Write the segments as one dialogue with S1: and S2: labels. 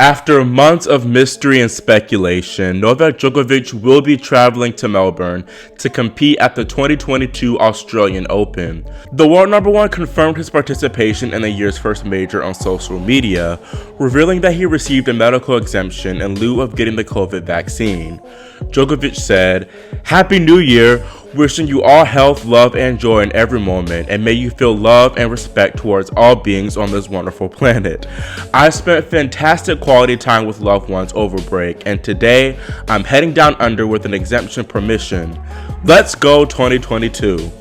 S1: After months of mystery and speculation, Novak Djokovic will be traveling to Melbourne to compete at the 2022 Australian Open. The world number one confirmed his participation in the year's first major on social media, revealing that he received a medical exemption in lieu of getting the COVID vaccine. Djokovic said, "Happy New Year! Wishing you all health, love, and joy in every moment, and may you feel love and respect towards all beings on this wonderful planet. I spent fantastic quality time with loved ones over break, and today I'm heading down under with an exemption permission. Let's go 2022.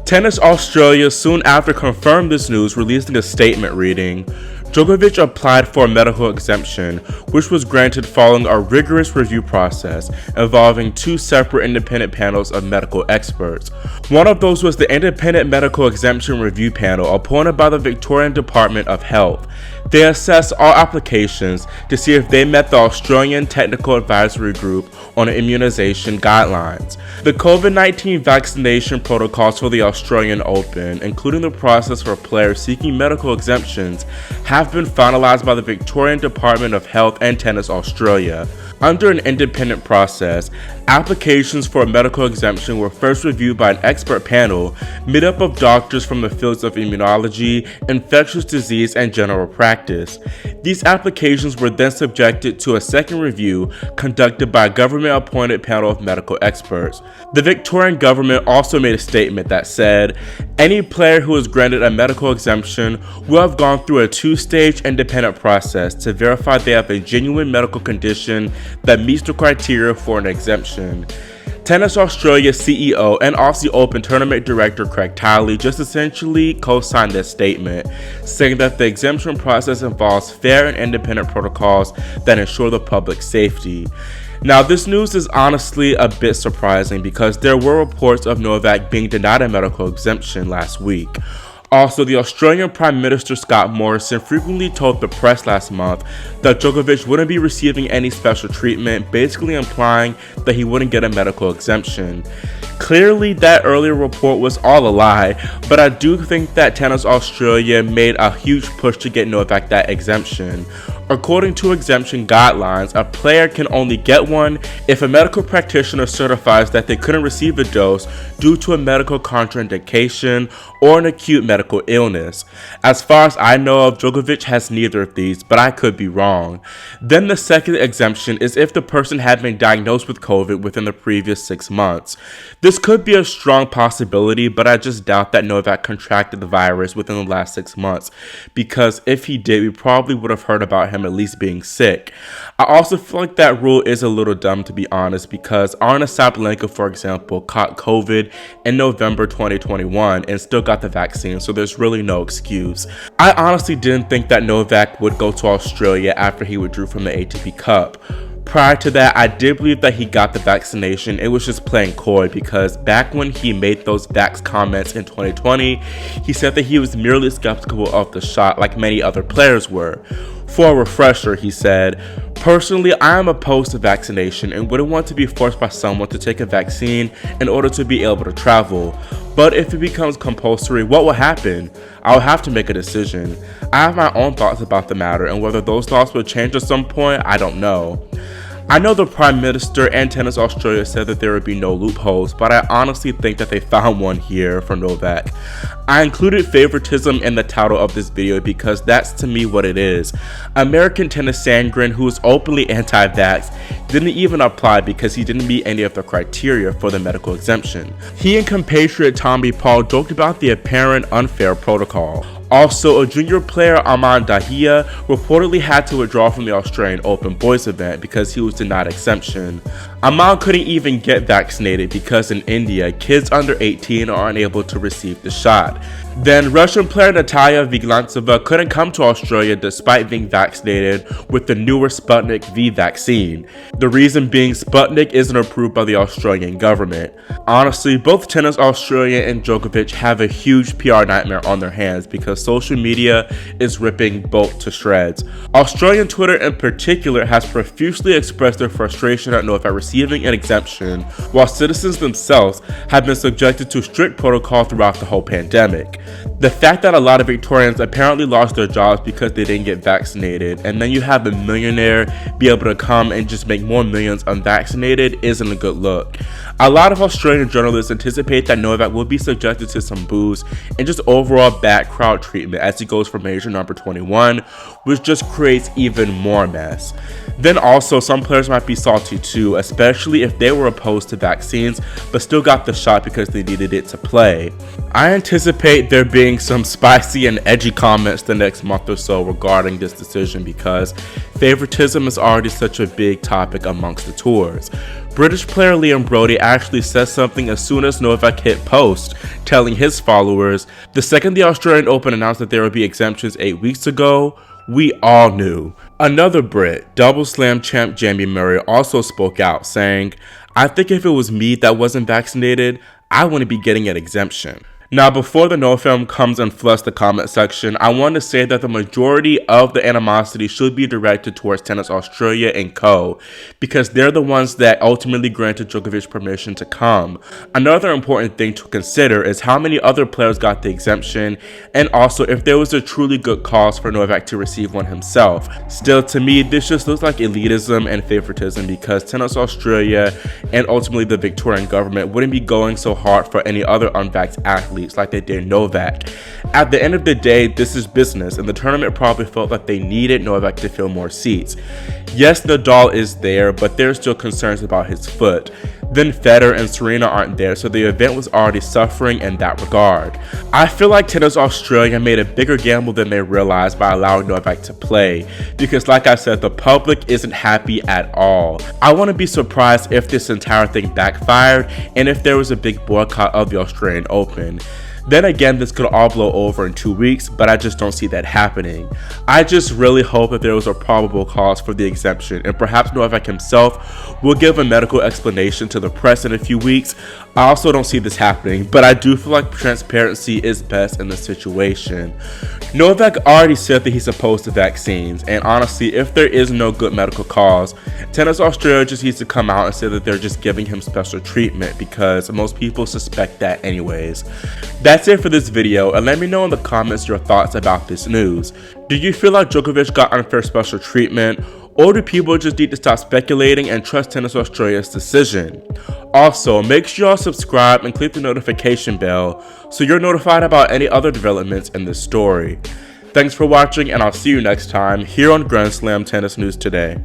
S1: Tennis Australia soon after confirmed this news, releasing a statement reading, Djokovic applied for a medical exemption, which was granted following a rigorous review process involving two separate independent panels of medical experts. One of those was the Independent Medical Exemption Review Panel appointed by the Victorian Department of Health. They assessed all applications to see if they met the Australian Technical Advisory Group on immunization guidelines. The COVID-19 vaccination protocols for the Australian Open, including the process for players seeking medical exemptions, have been finalized by the Victorian Department of Health and Tennis Australia. Under an independent process, applications for a medical exemption were first reviewed by an expert panel made up of doctors from the fields of immunology, infectious disease, and general practice. These applications were then subjected to a second review conducted by a government-appointed panel of medical experts. The Victorian government also made a statement that said, any player who is granted a medical exemption will have gone through a two-stage independent process to verify they have a genuine medical condition that meets the criteria for an exemption. Tennis Australia CEO and Aussie Open Tournament Director Craig Tiley just essentially co-signed this statement, saying that the exemption process involves fair and independent protocols that ensure the public's safety. Now, this news is honestly a bit surprising because there were reports of Novak being denied a medical exemption last week. Also, the Australian Prime Minister Scott Morrison frequently told the press last month that Djokovic wouldn't be receiving any special treatment, basically implying that he wouldn't get a medical exemption. Clearly, that earlier report was all a lie, but I do think that Tennis Australia made a huge push to get Novak that exemption. According to exemption guidelines, a player can only get one if a medical practitioner certifies that they couldn't receive a dose due to a medical contraindication or an acute medical illness. As far as I know of, Djokovic has neither of these, but I could be wrong. Then the second exemption is if the person had been diagnosed with COVID within the previous 6 months. This could be a strong possibility, but I just doubt that Novak contracted the virus within the last 6 months, because if he did, we probably would have heard about him at least being sick. I also feel like that rule is a little dumb, to be honest, because Arna Sabalenka, for example, caught COVID in November 2021 and still got the vaccine, so there's really no excuse. I honestly didn't think that Novak would go to Australia after he withdrew from the ATP Cup. Prior to that, I did believe that he got the vaccination. It was just playing coy, because back when he made those vax comments in 2020, he said that he was merely skeptical of the shot like many other players were. For a refresher, he said, "Personally, I am opposed to vaccination and wouldn't want to be forced by someone to take a vaccine in order to be able to travel. But if it becomes compulsory, what will happen? I'll have to make a decision. I have my own thoughts about the matter, and whether those thoughts will change at some point, I don't know." I know the Prime Minister and Tennis Australia said that there would be no loopholes, but I honestly think that they found one here for Novak. I included favoritism in the title of this video because that's to me what it is. American tennis Sandgren, who is openly anti-vax, didn't even apply because he didn't meet any of the criteria for the medical exemption. He and compatriot Tommy Paul joked about the apparent unfair protocol. Also, a junior player, Aman Dahia, reportedly had to withdraw from the Australian Open boys event because he was denied exemption. Aman couldn't even get vaccinated because in India, kids under 18 are unable to receive the shot. Then Russian player Natalia Viglantseva couldn't come to Australia despite being vaccinated with the newer Sputnik V vaccine. The reason being Sputnik isn't approved by the Australian government. Honestly, both Tennis Australia and Djokovic have a huge PR nightmare on their hands because social media is ripping both to shreds. Australian Twitter in particular has profusely expressed their frustration at Novak receiving an exemption, while citizens themselves have been subjected to strict protocol throughout the whole pandemic. the fact that a lot of Victorians apparently lost their jobs because they didn't get vaccinated, and then you have a millionaire be able to come and just make more millions unvaccinated isn't a good look. A lot of Australian journalists anticipate that Novak will be subjected to some boos and just overall bad crowd treatment as he goes for major number 21, which just creates even more mess. Then also, some players might be salty too, especially if they were opposed to vaccines but still got the shot because they needed it to play. I anticipate there being some spicy and edgy comments the next month or so regarding this decision because favoritism is already such a big topic amongst the tours. British player Liam Brodie actually said something as soon as Novak hit post, telling his followers, "The second the Australian Open announced that there would be exemptions 8 weeks ago, we all knew." Another Brit, double slam champ Jamie Murray, also spoke out, saying, "I think if it was me that wasn't vaccinated, I wouldn't be getting an exemption." Now, before the no film comes and floods the comment section, I want to say that the majority of the animosity should be directed towards Tennis Australia and co, because they're the ones that ultimately granted Djokovic permission to come. Another important thing to consider is how many other players got the exemption, and also if there was a truly good cause for Novak to receive one himself. Still, to me, this just looks like elitism and favoritism because Tennis Australia and ultimately the Victorian government wouldn't be going so hard for any other unvaxxed athlete like they did Novak. At the end of the day, this is business, and the tournament probably felt like they needed Novak to fill more seats. Yes, Nadal is there, but there's still concerns about his foot. Then Federer and Serena aren't there, so the event was already suffering in that regard. I feel like Tennis Australia made a bigger gamble than they realized by allowing Novak to play, because like I said, the public isn't happy at all. I wouldn't be surprised if this entire thing backfired and if there was a big boycott of the Australian Open. Then again, this could all blow over in 2 weeks, but I just don't see that happening. I just really hope that there was a probable cause for the exemption, and perhaps Novak himself will give a medical explanation to the press in a few weeks. I also don't see this happening, but I do feel like transparency is best in this situation. Novak already said that he's opposed to vaccines, and honestly, if there is no good medical cause, Tennis Australia just needs to come out and say that they're just giving him special treatment, because most people suspect that anyways. That's it for this video, and let me know in the comments your thoughts about this news. Do you feel like Djokovic got unfair special treatment, or do people just need to stop speculating and trust Tennis Australia's decision? Also, make sure y'all subscribe and click the notification bell so you're notified about any other developments in this story. Thanks for watching, and I'll see you next time here on Grand Slam Tennis News Today.